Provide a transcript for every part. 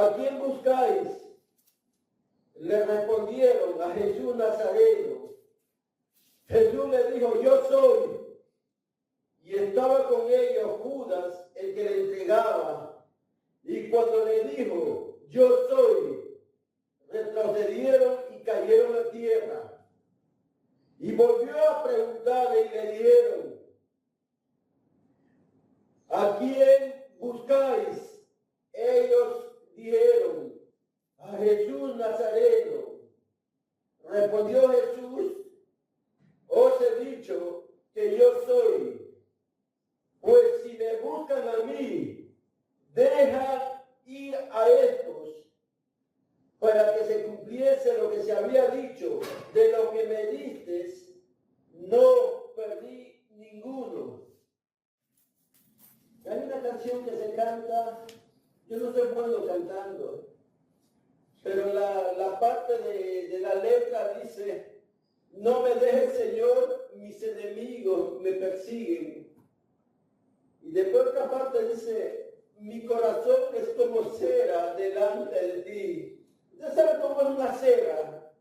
¿a quién buscáis? Le respondieron, a Jesús Nazareno. Jesús le dijo, yo soy. Y estaba con ellos Judas, el que le entregaba. Y cuando le dijo, yo soy, retrocedieron y cayeron a tierra. Y volvió a preguntarle y le dijeron, ¿a quién buscáis? Ellos dijeron, a Jesús Nazareno. Respondió Jesús, os he dicho que yo soy. Pues si me buscan a mí, deja ir a estos, para que se cumpliese lo que se había dicho, de lo que me diste, no perdí ninguno. Hay una canción que se canta, yo no soy bueno cantando, pero la parte de la letra dice, no me dejes, Señor, mis enemigos me persiguen. Y después otra parte dice, mi corazón es como cera delante de ti. ¿Usted sabe cómo es una cera?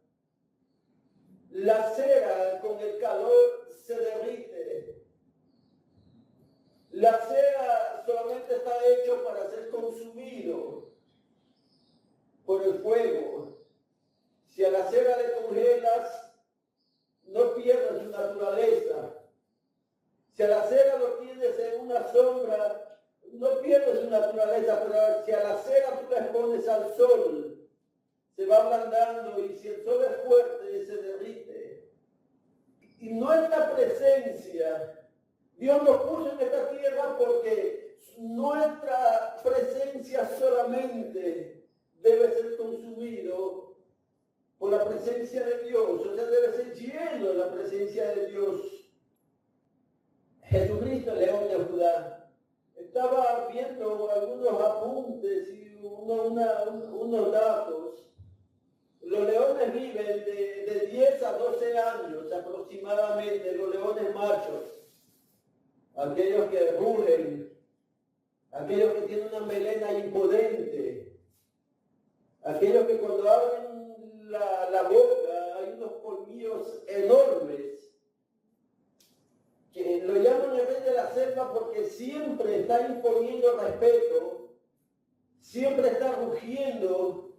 La cera con el calor se derrite. La cera solamente está hecho para ser consumido por el fuego. Si a la cera le congelas, no pierde su naturaleza. Si a la cera lo tienes en una sombra, no pierde su naturaleza, pero si a la cera tú la expones al sol, se va ablandando y si el sol es fuerte, se derrite. Y nuestra presencia, Dios nos puso en esta tierra porque nuestra presencia solamente debe ser consumido por la presencia de Dios, o sea, debe ser lleno de la presencia de Dios. Jesucristo, León de Judá. Estaba viendo algunos apuntes y unos datos. Los leones viven de 10 a 12 años aproximadamente, los leones machos. Aquellos que rugen, aquellos que tienen una melena imponente, aquellos que cuando abren la boca hay unos colmillos enormes, que lo llaman el rey de la selva porque siempre está imponiendo respeto, siempre está rugiendo,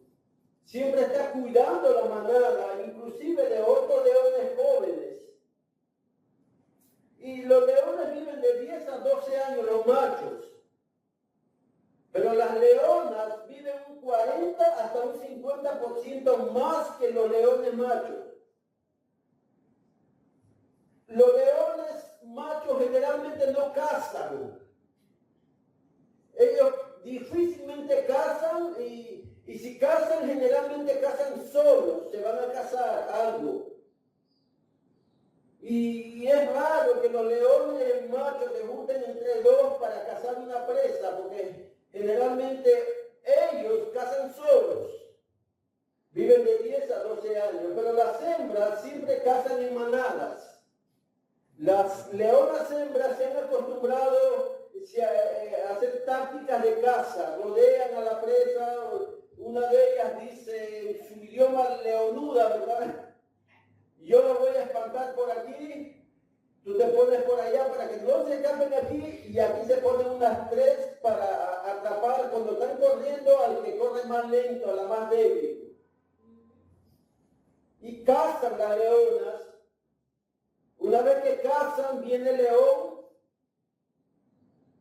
siempre está cuidando la manada, inclusive de otros leones jóvenes. Y los leones viven de 10 a 12 años, los machos. Pero las leonas viven un 40 hasta un 50% más que los leones machos. Los leones machos generalmente no cazan. Ellos difícilmente cazan y si cazan, generalmente cazan solos, se van a cazar algo. Y es raro que los leones machos se junten entre dos para cazar una presa, porque generalmente ellos cazan solos. Viven de 10 a 12 años, pero las hembras siempre cazan en manadas. Las leonas hembras se han acostumbrado a hacer tácticas de caza, rodean a la presa. Una de ellas dice en su idioma leonuda, ¿verdad? Yo lo voy a espantar por aquí, tú te pones por allá para que no se escapen aquí, y aquí se ponen unas 3 para atrapar cuando están corriendo al que corre más lento, a la más débil. Y cazan las leonas. Una vez que cazan, viene el león,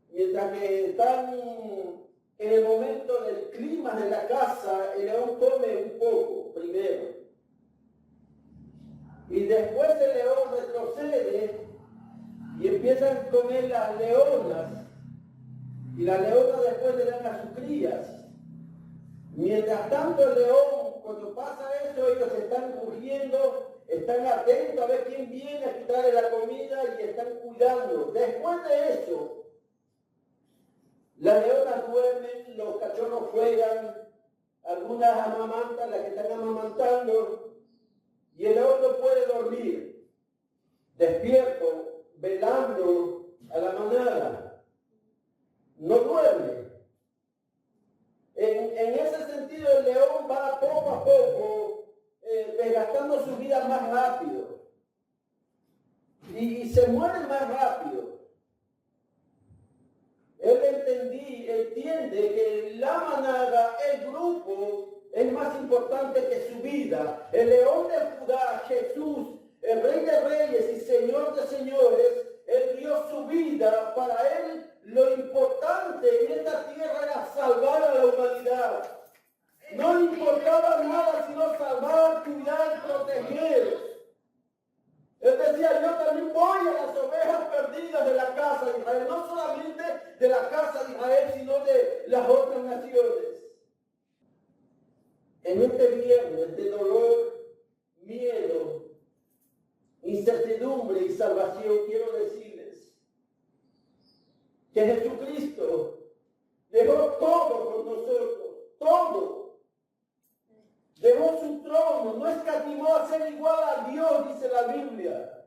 mientras que están en el momento del clima de la caza, el león come un poco primero. Y después el león retrocede y empiezan a comer las leonas. Y las leonas después le dan a sus crías. Mientras tanto el león, cuando pasa eso, ellos están rugiendo, están atentos a ver quién viene a quitarle la comida y están cuidando. Después de eso, las leonas duermen, los cachorros juegan, algunas amamantan, las que están amamantando, y el león no puede dormir, despierto, velando a la manada. No duerme. En ese entiende que la manada, el grupo, es más importante que su vida. El león de Judá, Jesús, el Rey de Reyes y Señor de Señores, Él dio su vida. Para Él lo importante en esta tierra era salvar a la humanidad. No le importaba nada sino salvar, cuidar, proteger. Él decía, yo también voy a las ovejas perdidas de la casa de Israel, no solamente de la casa de Israel, sino de las otras naciones. En este viernes de dolor, miedo, incertidumbre y salvación, quiero decirles que Jesucristo dejó todo por nosotros, todo. Dejó su trono, no escatimó a ser igual a Dios, dice la Biblia.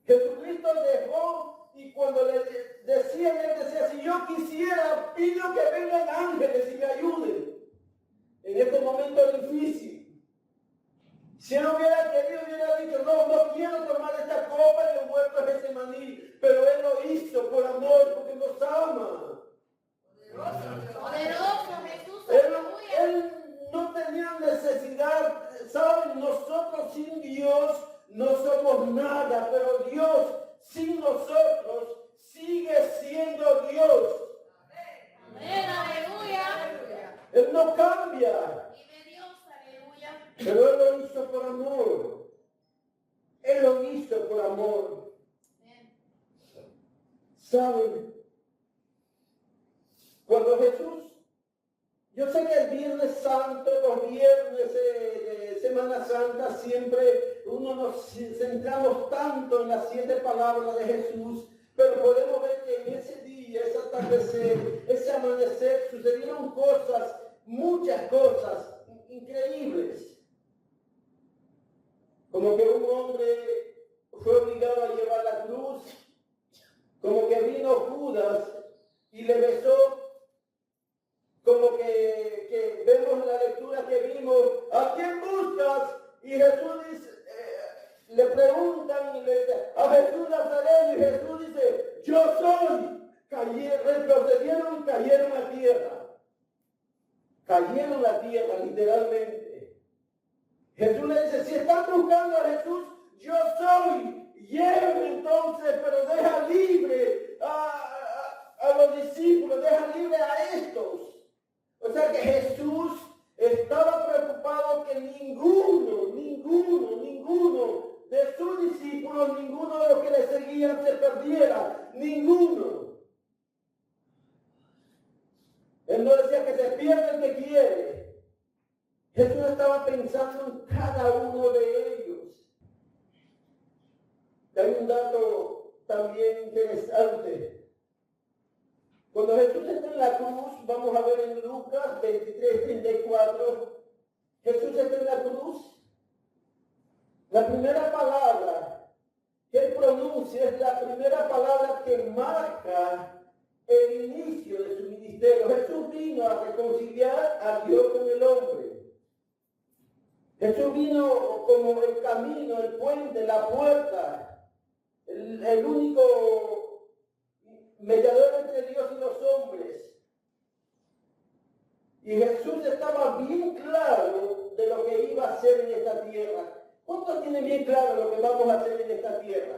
Jesucristo dejó, y cuando le decían, él decía, si yo quisiera, pido que vengan ángeles y me ayuden en este momento difícil. Si él hubiera querido, hubiera dicho, no quiero tomar esta copa y el huerto de Getsemaní, pero él lo hizo por amor, porque nos ama. Poderoso Jesús, Él no tenía necesidad, saben, nosotros sin Dios no somos nada, pero Dios sin nosotros sigue siendo Dios. Amén, aleluya. Él no cambia. Vive Dios, aleluya. Pero Él lo hizo por amor. Él lo hizo por amor. ¿Saben? Cuando Jesús, yo sé que el Viernes Santo, los viernes de Semana Santa, siempre uno nos centramos tanto en las 7 palabras de Jesús, pero podemos ver que en ese día, ese atardecer, ese amanecer, sucedieron cosas, muchas cosas increíbles. Como que un hombre fue obligado a llevar la cruz, como que vino Judas y le besó, como que vemos la lectura que vimos, ¿a quién buscas? Y Jesús dice, le preguntan y le dicen, a Jesús Nazareno, y Jesús dice, yo soy. Retrocedieron y cayeron a tierra. Cayeron a tierra, literalmente. Jesús le dice, si están buscando a Jesús, yo soy. Lleven entonces, pero deja libre a los discípulos, deja libre a estos. O sea que Jesús estaba preocupado que ninguno de sus discípulos, ninguno de los que le seguían se perdiera, ninguno. Él no decía que se pierda el que quiere. Jesús estaba pensando en cada uno de ellos. Hay un dato también interesante. Cuando Jesús está en la cruz, vamos a ver en Lucas 23:34, Jesús está en la cruz. La primera palabra que él pronuncia es la primera palabra que marca el inicio de su ministerio. Jesús vino a reconciliar a Dios con el hombre. Jesús vino como el camino, el puente, la puerta, el único mediador entre Dios y los hombres. Y Jesús estaba bien claro de lo que iba a hacer en esta tierra. ¿Cuántos tienen bien claro lo que vamos a hacer en esta tierra?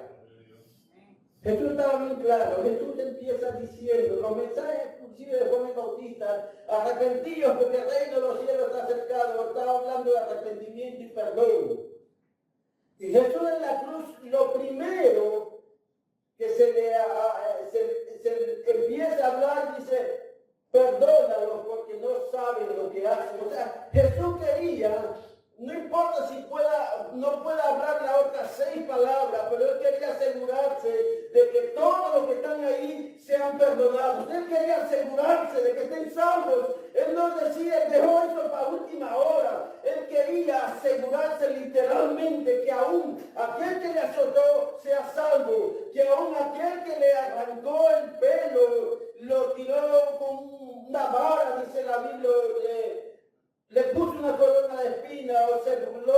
Jesús estaba bien claro. Jesús empieza diciendo, los mensajes inclusive de Juan el Bautista, arrepentíos porque el reino de los cielos está cercano. Estaba hablando de arrepentimiento y perdón. Y Jesús en la cruz, lo primero que se empieza a hablar, dice, perdónalos porque no saben lo que hacen. O sea, Jesús quería, no importa si no pueda hablar las otras 6 palabras, pero él quería asegurarse de que todos los que están ahí sean perdonados. Él quería asegurarse de que estén salvos. Él no decía, él dejó eso para última hora. Él quería asegurarse literalmente que aún aquel que le azotó sea salvo, que aún aquel que le arrancó el pelo, lo tiró con una vara, dice la Biblia, le puso una corona de espina o se burló.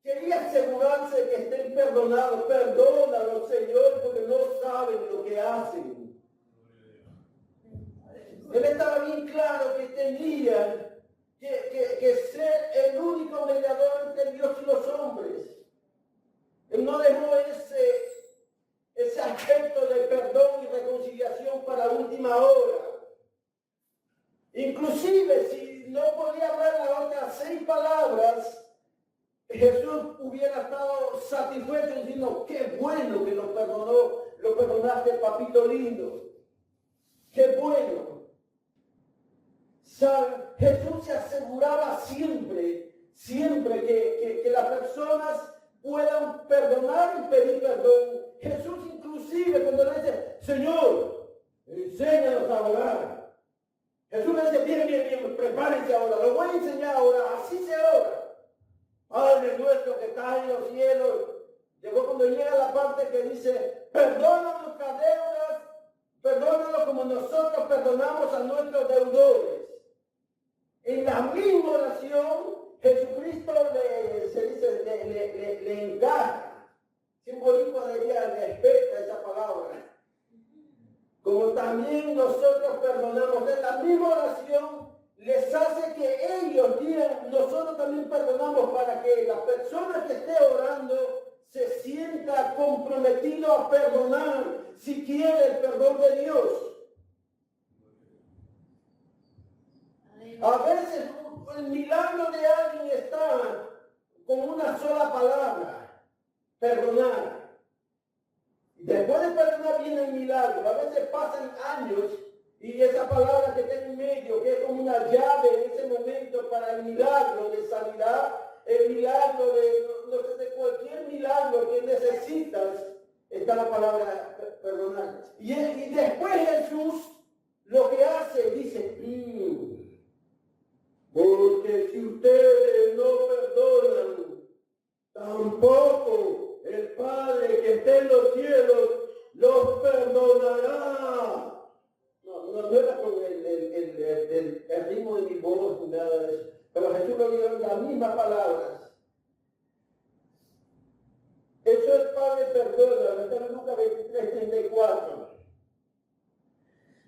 Quería asegurarse de que estén perdonados. Perdónalos, Señor, porque no saben lo que hacen. Él estaba bien claro que tenía que ser el único mediador entre Dios y los hombres. Él no dejó ese aspecto de perdón y reconciliación para última hora. Inclusive si no podía hablar las otras 6 palabras, Jesús hubiera estado satisfecho diciendo, qué bueno que lo perdonaste, papito lindo. Qué bueno. ¿Saben? Jesús se aseguraba siempre que las personas puedan perdonar y pedir perdón. Jesús inclusive cuando le dice, Señor, enséñanos a orar. Jesús le dice, bien, prepárense ahora, lo voy a enseñar ahora, así se ora. Padre nuestro que estás en los cielos. Llegó cuando llega la parte que dice, perdona nuestras deudas, perdónanos como nosotros perdonamos a nuestros deudores. En la misma oración, Jesucristo le encaja. Si un boricua diría, respeta esa palabra. Como también nosotros perdonamos. En la misma oración les hace que ellos digan, nosotros también perdonamos, para que la persona que esté orando se sienta comprometido a perdonar si quiere el perdón de Dios. A veces el milagro de alguien está con una sola palabra, perdonar. Después de perdonar viene el milagro. A veces pasan años y esa palabra que está en medio, que es como una llave en ese momento para el milagro de sanidad, el milagro de cualquier milagro que necesitas, está la palabra perdonar. Y después Jesús lo que hace, dice, porque si ustedes no perdonan, tampoco el Padre que está en los cielos los perdonará. No era con el ritmo de mi voz ni nada de eso. Pero Jesús lo dijo en las mismas palabras. Eso es Padre perdona, está en Lucas 23:34.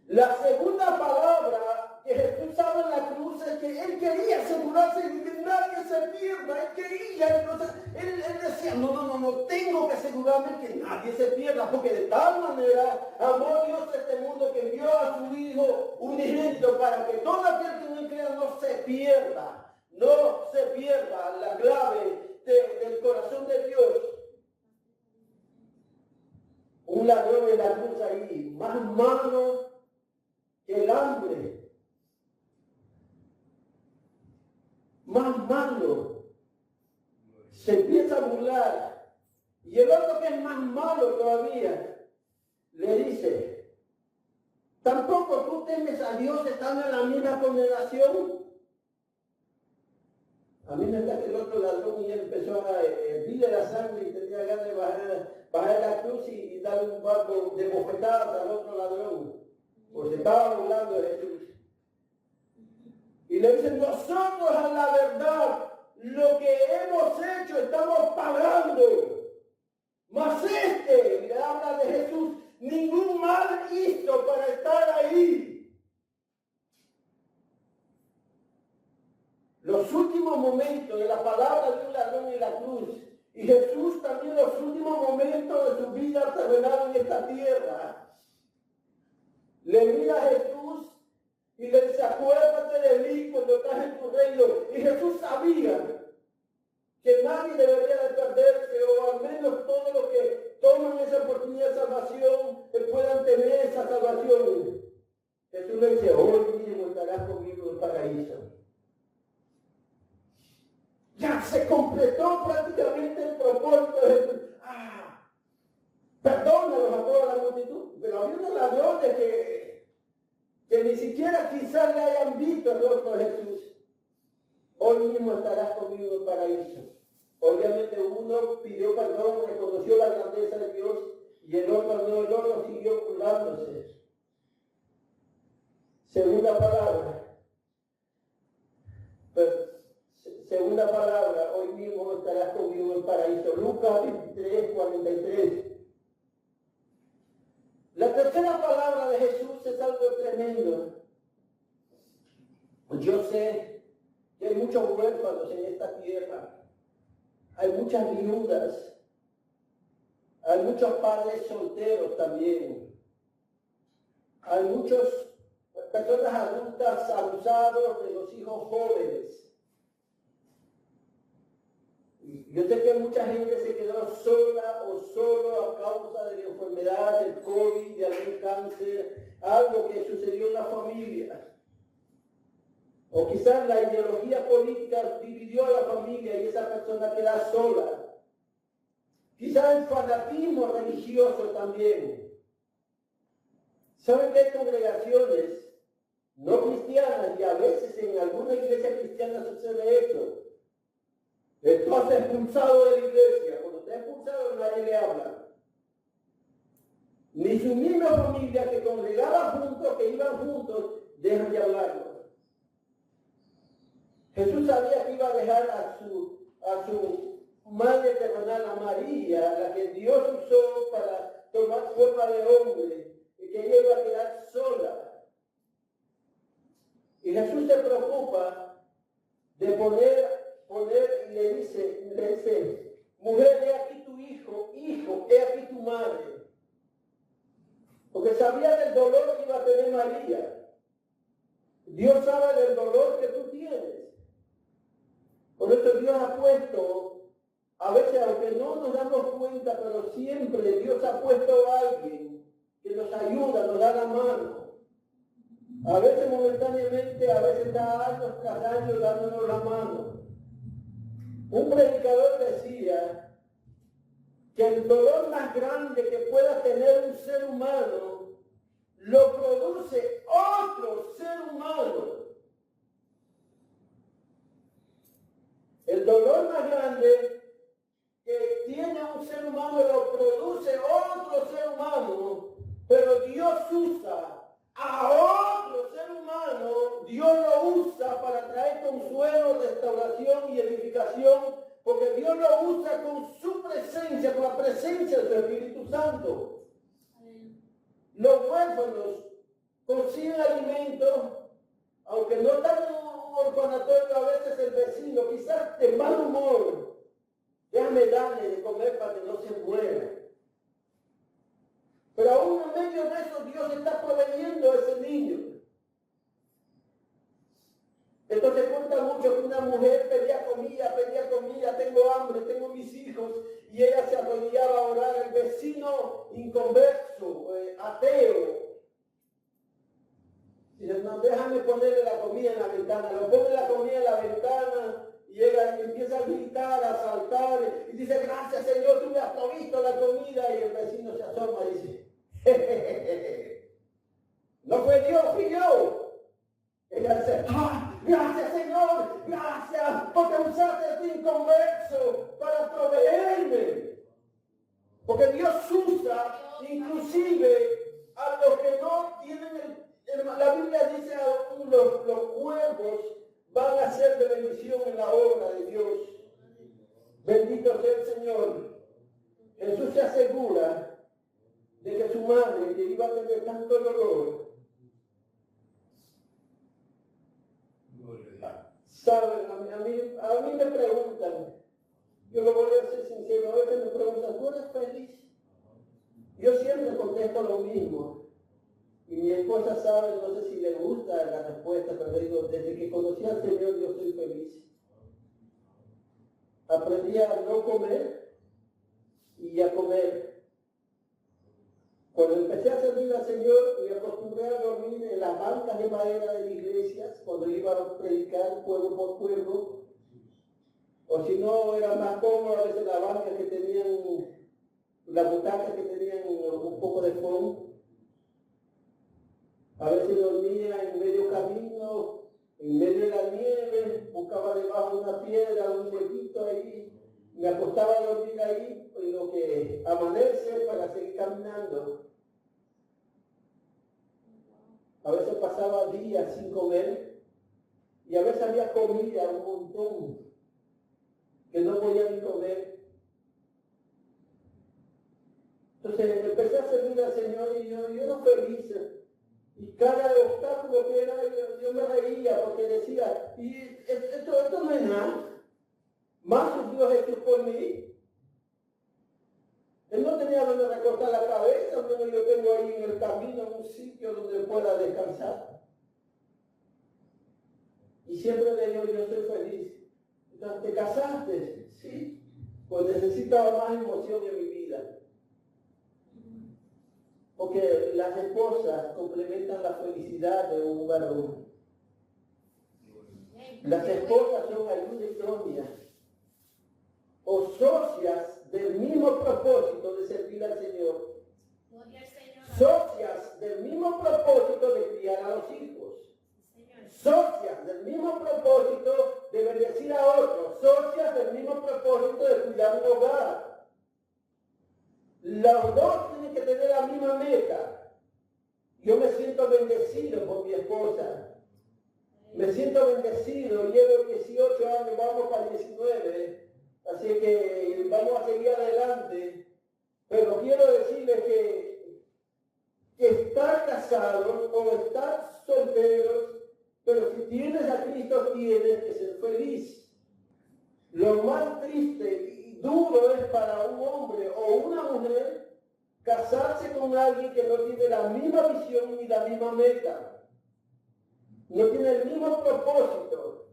La segunda palabra que Jesús habla en la cruz es que Él quería asegurarse de que nadie se pierda. Él quería, entonces, Él decía, no, tengo que asegurarme que nadie se pierda, porque de tal manera amó Dios a este mundo que envió a su Hijo unigénito para que todo aquel que en Él crea no se pierda. No se pierda la clave del corazón de Dios. Un ladrón en la cruz ahí, más malo que el hambre, más malo, se empieza a burlar. Y el otro, que es más malo todavía, le dice, ¿tampoco tú temes a Dios estando en la misma condenación? A mí me da que el otro ladrón y él empezó a hervirle la sangre y tenía ganas de bajar la cruz y darle un barco de bofetadas al otro ladrón. Pues se estaba burlando de Jesús. Y le dicen, nosotros a la verdad, lo que hemos hecho estamos pagando. Mas le habla de Jesús, ningún mal hizo para estar ahí. Los últimos momentos de la palabra de un ladrón en la cruz. Y Jesús también los últimos momentos de su vida terminaron en esta tierra. Le mira a Jesús y le dice, acuérdate de mí cuando estás en tu reino. Y Jesús sabía que nadie debería de perderse, o al menos todos los que toman esa oportunidad de salvación, que puedan tener esa salvación. Jesús le dice, hoy mismo estarás conmigo en el paraíso. Ya se completó prácticamente el propósito de Jesús. Perdónalos a toda la multitud. Pero había unos ladrones que ni siquiera quizás le hayan visto el rostro de Jesús. Hoy mismo estarás conmigo en el paraíso. Obviamente uno pidió perdón, reconoció la grandeza de Dios, y el otro no, el otro siguió burlándose. Segunda palabra, hoy mismo estarás conmigo en el paraíso. Lucas 23:43. La tercera palabra de Jesús es algo tremendo. Yo sé que hay muchos huérfanos en esta tierra, hay muchas viudas, hay muchos padres solteros también, hay muchas personas adultas abusados de los hijos jóvenes. Yo sé que mucha gente se quedó sola o solo a causa de la enfermedad, del COVID, de algún cáncer, algo que sucedió en la familia. O quizás la ideología política dividió a la familia y esa persona queda sola. Quizás el fanatismo religioso también. ¿Saben que hay congregaciones no cristianas y a veces en alguna iglesia cristiana sucede esto? Estás expulsado de la iglesia. Cuando está expulsado nadie le habla. Ni su misma familia que congregaba juntos, que iban juntos, dejan de hablarlo. Jesús sabía que iba a dejar a su madre terrenal, a María, la que Dios usó para tomar forma de hombre, y que ella iba a quedar sola. Y Jesús se preocupa de poner y le dice, mujer, he aquí tu hijo, he aquí tu madre. Porque sabía del dolor que iba a tener María. Dios sabe del dolor que tú tienes. Por eso Dios ha puesto, a veces aunque no nos damos cuenta, pero siempre Dios ha puesto a alguien que nos ayuda, nos da la mano. A veces momentáneamente, a veces da años tras años dándonos la mano. Un predicador decía que el dolor más grande que pueda tener un ser humano lo produce otro ser humano. El dolor más grande que tiene un ser humano lo produce otro ser humano, pero Dios usa a otro ser humano, Dios lo usa para traer consuelo, restauración y edificación, porque Dios lo usa con su presencia, con la presencia de su Espíritu Santo. Los huérfanos consiguen alimento, aunque no están en un orfanatorio, a veces el vecino, quizás de mal humor, déjame darle de comer para que no se muera. Pero aún en medio de eso Dios está proveyendo a ese niño. Entonces cuenta mucho que una mujer pedía comida, tengo hambre, tengo mis hijos, y ella se arrodillaba a orar. El vecino inconverso, ateo, dice, no, déjame ponerle la comida en la ventana. Lo pone la comida en la ventana y ella empieza a gritar, a saltar y dice, gracias Señor, tú me has provisto la comida. Y el vecino se asoma y dice, jejeje, no fue Dios, fui yo. Ella dice, gracias Señor, gracias porque usaste a este inconverso para proveerme. Porque Dios usa inclusive a los que no tienen la Biblia dice a los cuervos van a ser de bendición en la obra de Dios. Bendito sea el Señor. Jesús se asegura de que su madre, que iba a tener tanto dolor, saben, a mí me preguntan, yo lo voy a ser sincero, a veces me preguntan, ¿tú eres feliz? Yo siempre contesto lo mismo. Y mi esposa sabe, no sé si le gusta la respuesta, pero le digo, desde que conocí al Señor yo soy feliz. Aprendí a no comer y a comer. Cuando empecé a servir al Señor, me acostumbré a dormir en las bancas de madera de iglesias, cuando iba a predicar pueblo por pueblo. O si no, era más cómodo a veces las bancas que tenían, las butacas que tenían un poco de fondo. A veces dormía en medio camino, en medio de la nieve, buscaba debajo de una piedra, un huequito ahí, me acostaba a dormir ahí, en lo que amanece para seguir caminando. A veces pasaba días sin comer y a veces había comida un montón que no podía ni comer. Entonces empecé a servir al Señor y yo era feliz. Y cada obstáculo que era, yo me reía porque decía, y esto no es nada. Más sufrió Jesús por mí. Él no tenía donde recortar la cabeza, pero yo tengo ahí en el camino un sitio donde pueda descansar. Y siempre le digo, yo soy feliz. Entonces, ¿te casaste? Sí. Pues necesitaba más emoción en mi vida. Porque las esposas complementan la felicidad de un varón. Las esposas son ayuda idónea o socias del mismo propósito de servir al Señor. Socias del mismo propósito de criar a los hijos. Socias del mismo propósito de bendecir a otros. Socias del mismo propósito de cuidar un hogar. Los dos tienen que tener la misma meta. Yo me siento bendecido por mi esposa. Me siento bendecido. Llevo 18 años, vamos para 19. Así que vamos a seguir adelante. Pero quiero decirles que estar casados o estar solteros, pero si tienes a Cristo tienes que ser feliz. Lo más triste y duro es para un hombre o una mujer casarse con alguien que no tiene la misma visión ni la misma meta. No tiene el mismo propósito.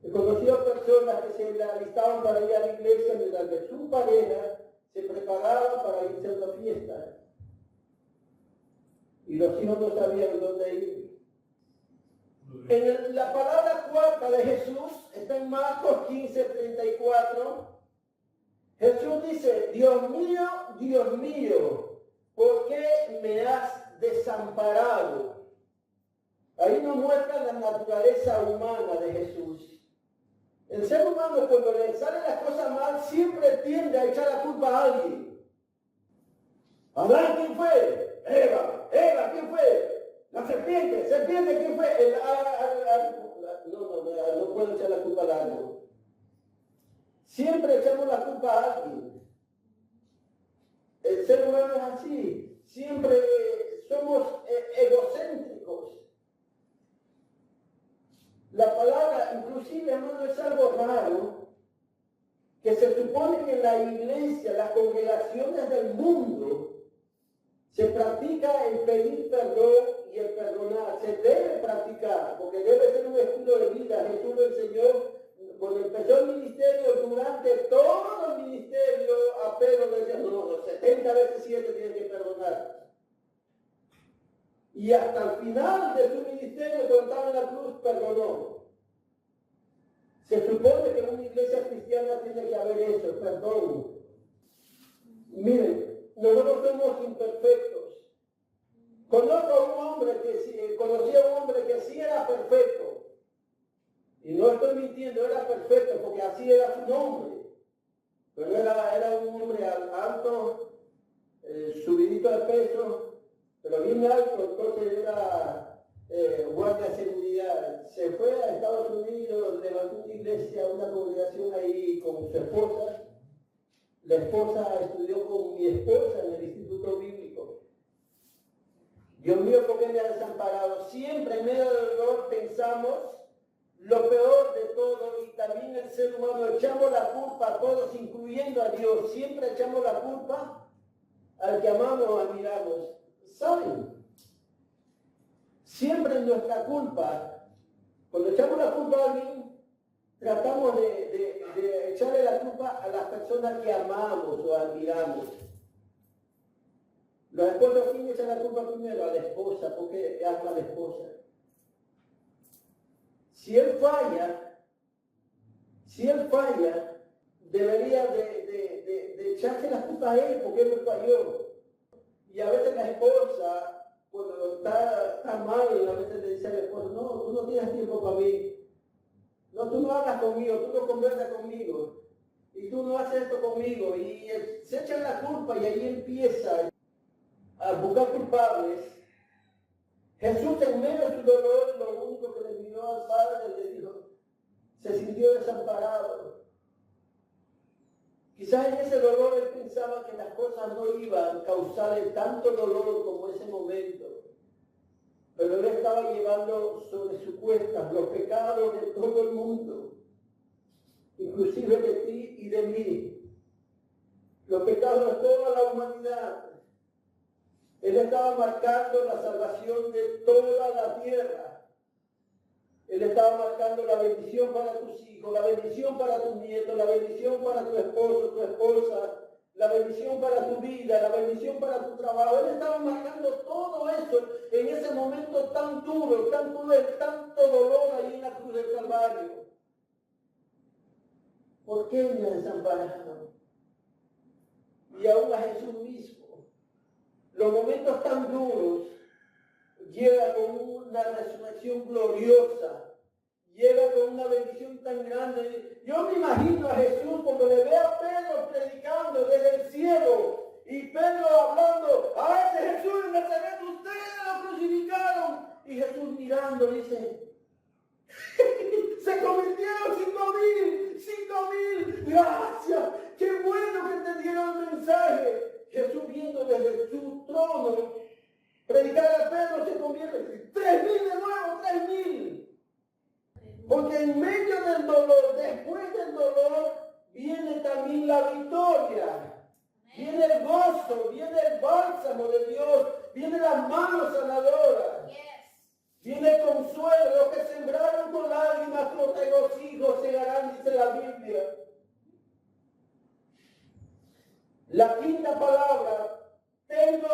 He conocido personas que se alistaban para ir a la iglesia mientras que su pareja se preparaba para irse a una fiesta. Y los hijos no sabían dónde ir. En la palabra cuarta de Jesús está en Marcos 15:34. Jesús dice, Dios mío, ¿por qué me has desamparado? Ahí nos muestra la naturaleza humana de Jesús. El ser humano, cuando le salen las cosas mal, siempre tiende a echar la culpa a alguien. Adán, ¿quién fue? Eva, ¿quién fue? La serpiente, ¿quién fue? No puedo echar la culpa al árbol. Siempre echamos la culpa a alguien. El ser humano es así. Siempre somos egocéntricos. La palabra, inclusive, hermano, es algo raro, que se supone que en la iglesia, las congregaciones del mundo, se practica el pedir perdón y el perdonar. Se debe practicar, porque debe ser un estilo de vida. Jesús lo enseñó cuando empezó el ministerio. Durante todo el ministerio a Pedro le decía, no, 70 veces 7 tiene que perdonar. Y hasta el final de su ministerio, cuando estaba en la cruz, perdonó. Se supone que en una iglesia cristiana tiene que haber eso, perdón. Miren, nosotros somos imperfectos. Conocí a un hombre que sí era perfecto. Y no estoy mintiendo, era perfecto, porque así era su nombre. Pero era un hombre alto, subidito de peso, pero bien alto, entonces era guardia de seguridad. Se fue a Estados Unidos, levantó una iglesia, una congregación ahí con su esposa. La esposa estudió con mi esposa en el Instituto Bíblico. Dios mío, ¿por qué me ha desamparado? Siempre en medio del dolor pensamos lo peor de todo, y también el ser humano echamos la culpa a todos, incluyendo a Dios. Siempre echamos la culpa al que amamos o admiramos. ¿Saben? Siempre es nuestra culpa. Cuando echamos la culpa a alguien, tratamos de echarle la culpa a las personas que amamos o admiramos. Los esposos, ¿quién echa la culpa primero? A la esposa, porque ama a la esposa. Si él falla, debería de echarse la culpa a él, porque él lo falló. Y a veces la esposa, cuando está mal, a veces le dice al esposo, no, tú no tienes tiempo para mí. No, tú no hablas conmigo, tú no conversas conmigo. Y tú no haces esto conmigo. Y se echan la culpa y ahí empieza a buscar culpables. Jesús, en medio de su dolor, lo único que le miró al Padre le dijo, se sintió desamparado. Quizás en ese dolor él pensaba que las cosas no iban a causarle tanto dolor como ese momento. estaba llevando sobre su cuesta los pecados de todo el mundo, inclusive de ti y de mí, los pecados de toda la humanidad. Él estaba marcando la salvación de toda la tierra. Él estaba marcando la bendición para tus hijos, la bendición para tus nietos, la bendición para tu esposo, tu esposa, la bendición para tu vida, la bendición para tu trabajo. Él estaba marcando todo eso en ese momento tan duro, tan cruel, tanto dolor ahí en la cruz del Calvario. ¿Por qué me han desamparado? Y aún a Jesús mismo. Los momentos tan duros llega con una resurrección gloriosa, llega con una bendición tan grande. Yo me imagino a Jesús cuando le ve a Pedro predicando desde el cielo y Pedro hablando, a ese Jesús de Nazaret ustedes lo crucificaron. Y Jesús mirando dice, se convirtieron 5,000, gracias, qué bueno que te dieron el mensaje. Jesús viendo desde su trono, predicar a Pedro se convierte 3,000 de nuevo, 3,000. Porque en medio del dolor, después del dolor, viene también la victoria. Viene el gozo, viene el bálsamo de Dios, viene las manos sanadoras. Viene el consuelo, los que sembraron con lágrimas, con regocijo segarán, dice la Biblia. La quinta palabra, tengo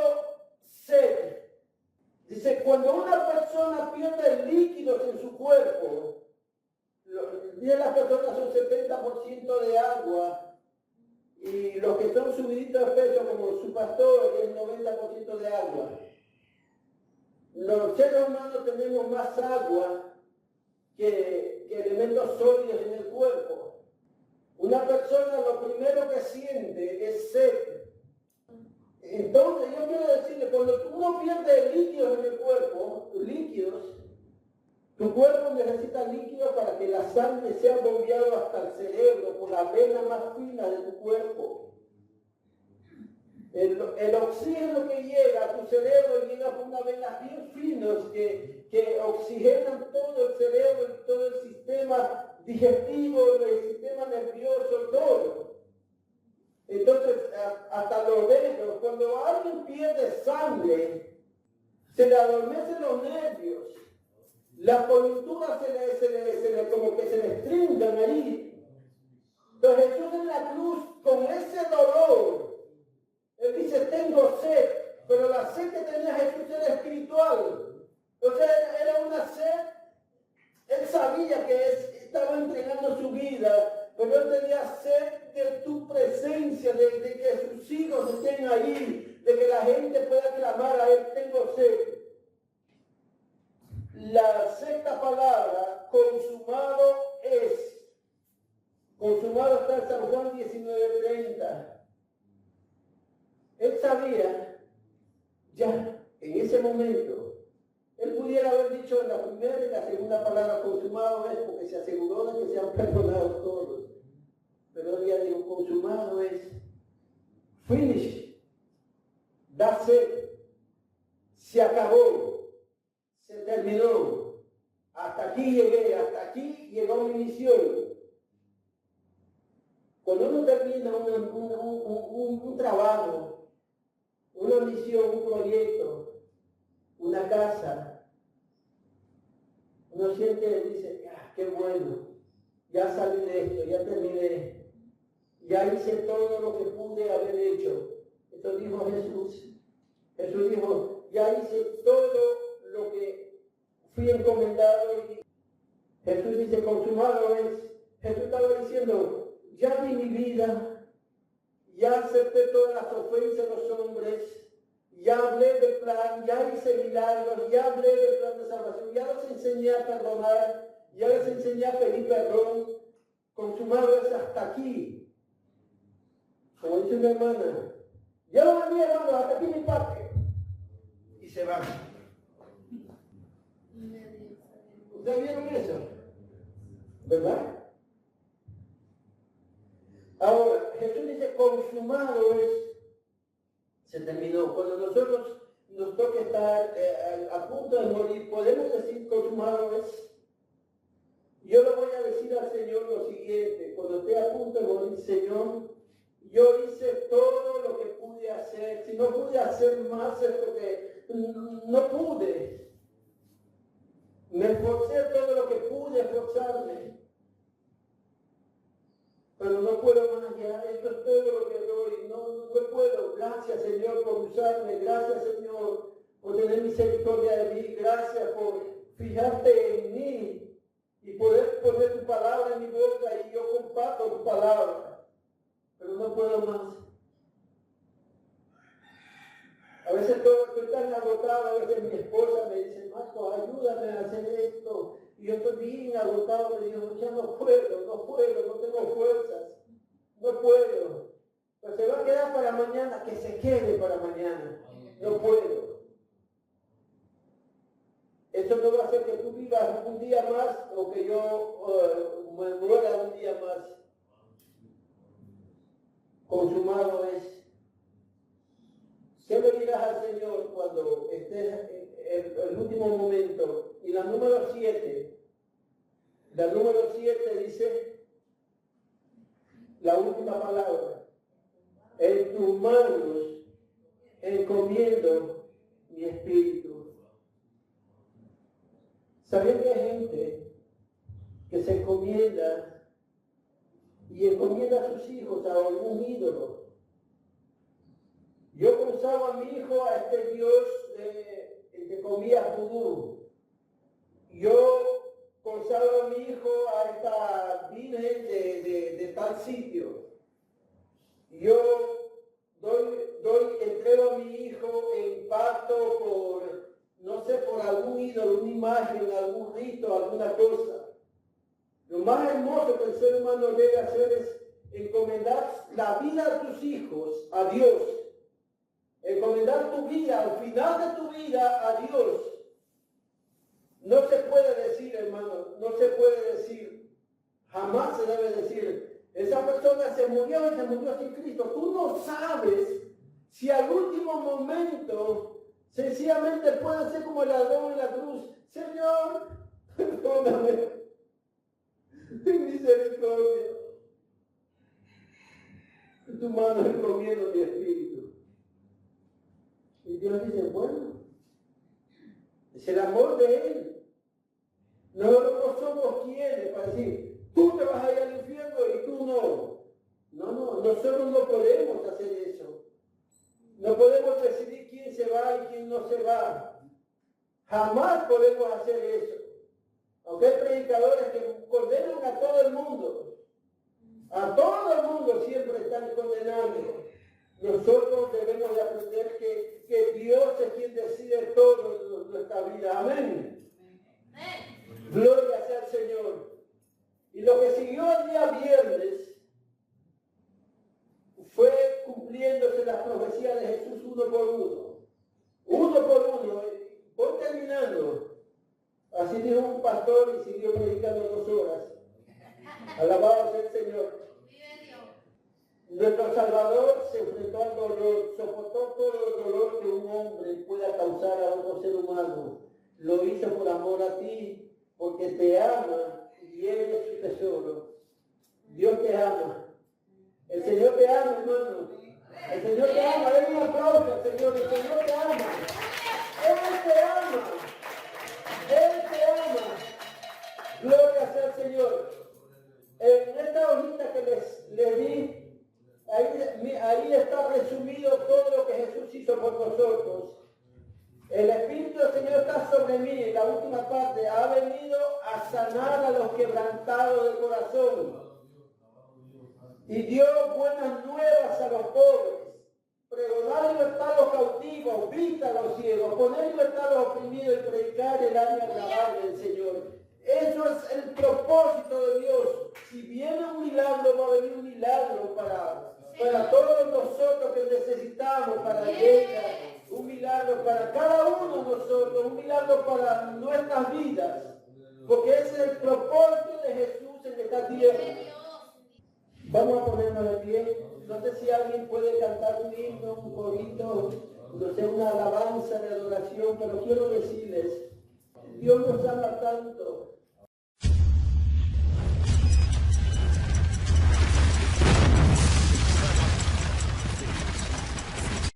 sed. Dice, cuando una persona pierde líquidos en su cuerpo, de las personas son 70% de agua, y los que son subiditos de peso, como su pastor, es 90% de agua. Los seres humanos tenemos más agua que elementos sólidos en el cuerpo. Una persona lo primero que siente es sed. Entonces yo quiero decirle, cuando uno pierde líquidos en el cuerpo, líquidos, tu cuerpo necesita líquidos para que la sangre sea bombeada hasta el cerebro, por la vena más fina de tu cuerpo. El oxígeno que llega a tu cerebro llega por unas venas bien finas que oxigenan todo el cerebro, todo el sistema digestivo, el sistema nervioso, todo. Entonces, hasta los dedos, cuando alguien pierde sangre, se le adormecen los nervios, las coyunturas como que se le estringan ahí. Entonces Jesús en la cruz, con ese dolor, él dice, tengo sed, pero la sed que tenía Jesús era espiritual. Entonces era una sed, él sabía que estaba entregando su vida, pero él tenía sed de tu presencia, de que sus hijos estén ahí, de que la gente pueda clamar a él, tengo sed. La sexta palabra, consumado es. Consumado está en San Juan 19:30. Él sabía, ya en ese momento, él pudiera haber dicho en la primera y la segunda palabra, consumado es, porque se aseguró de que se han perdonado todos. Pero él ya dijo, consumado es, finish, that's it, se acabó, se terminó, hasta aquí llegué, hasta aquí llegó mi misión. Cuando uno termina un trabajo, una misión, un proyecto, una casa, uno siente, dice, qué bueno, ya salí de esto, ya terminé, ya hice todo lo que pude haber hecho. Esto dijo Jesús. Jesús dijo, ya hice todo lo que fui encomendado. Y Jesús dice, consumado es. Jesús estaba diciendo, ya di mi vida, ya acepté todas las ofensas de los hombres, ya hablé del plan, ya hice milagros, ya hablé del plan de salvación, ya les enseñé a perdonar, ya les enseñé a pedir perdón. Consumado es hasta aquí. Como dice una hermana, ya lo vendí, hermano, hasta aquí mi parte. Y se va. ¿Ustedes vieron eso? ¿Verdad? Ahora, Jesús dice, consumado es, se terminó. Cuando nosotros nos toca estar a punto de morir, podemos decir consumado es. Yo le voy a decir al Señor lo siguiente, cuando esté a punto de morir, Señor, yo hice todo lo que pude hacer. Si no pude hacer más es porque no pude. Me esforcé todo lo que pude esforzarme. Pero no puedo más ya, esto es todo lo que doy. No puedo. Gracias, Señor, por usarme. Gracias, Señor, por tener misericordia de mí. Gracias por fijarte en mí y poder poner tu palabra en mi boca y yo comparto tu palabra. Pero no puedo más. A veces estoy tan agotado, a veces mi esposa me dice, Marco, ayúdame a hacer esto. Y yo estoy bien agotado, le digo, ya no puedo, no tengo fuerzas, no puedo. Pero se va a quedar para mañana, que se quede para mañana. No puedo. Eso no va a hacer que tú vivas un día más o que yo me muera un día más. Consumado es. ¿Qué le dirás al Señor cuando estés en el último momento? Y la número 7 dice la última palabra. En tus manos encomiendo mi espíritu. ¿Saben que hay gente que se encomienda y encomienda a sus hijos a algún ídolo? Yo consagraba a mi hijo a este Dios el que comía vudú. Yo consagro a mi hijo a esta virgen de tal sitio. Yo entrego a mi hijo en pacto por algún ídolo, una imagen, algún rito, alguna cosa. Lo más hermoso que el ser humano debe hacer es encomendar la vida de tus hijos a Dios. Encomendar tu vida, al final de tu vida, a Dios. No se puede decir, hermano, no se puede decir, jamás se debe decir, esa persona se murió y se murió sin Cristo. Tú no sabes si al último momento, sencillamente puede ser como el ladrón en la cruz. Señor, perdóname, ten misericordia. En tu mano encomiendo mi espíritu. Y Dios dice, bueno, es el amor de Él. Nosotros no somos quienes para decir, tú te vas a ir al infierno y tú no. No, nosotros no podemos hacer eso. No podemos decidir quién se va y quién no se va. Jamás podemos hacer eso. Aunque hay predicadores que condenan a todo el mundo. A todo el mundo siempre están condenando. Nosotros debemos de aprender que Dios es quien decide todo en nuestra vida. Amén. Gloria sea al Señor. Y lo que siguió el día viernes fue cumpliéndose las profecías de Jesús uno por uno. Uno por uno. Voy terminando. Así dijo un pastor y siguió predicando 2 horas. Alabado sea el Señor. Nuestro Salvador se enfrentó al dolor, soportó todo el dolor que un hombre pueda causar a otro ser humano. Lo hizo por amor a ti, porque te ama y eres su tesoro. Dios te ama. El Señor te ama, hermano. El Señor te ama. Denle un aplauso al Señor. El Señor te ama. Él te ama. Él te ama. Gloria sea al Señor. En esta hojita que les di, ahí está resumido todo lo que Jesús hizo por nosotros. El Espíritu del Señor está sobre mí, en la última parte, ha venido a sanar a los quebrantados de corazón. Y dio buenas nuevas a los pobres, pregonar libertad a los cautivos, vista a los ciegos, poner libertad a los oprimidos y predicar el año agradable del Señor. Eso es el propósito de Dios. Si viene un milagro, va a venir un milagro para todos nosotros que necesitamos para ella, un milagro para cada uno de nosotros, un milagro para nuestras vidas, porque ese es el propósito de Jesús en esta tierra. Vamos a ponernos de pie. No sé si alguien puede cantar un himno, un corito, no sea una alabanza de adoración, pero quiero decirles, Dios nos ama tanto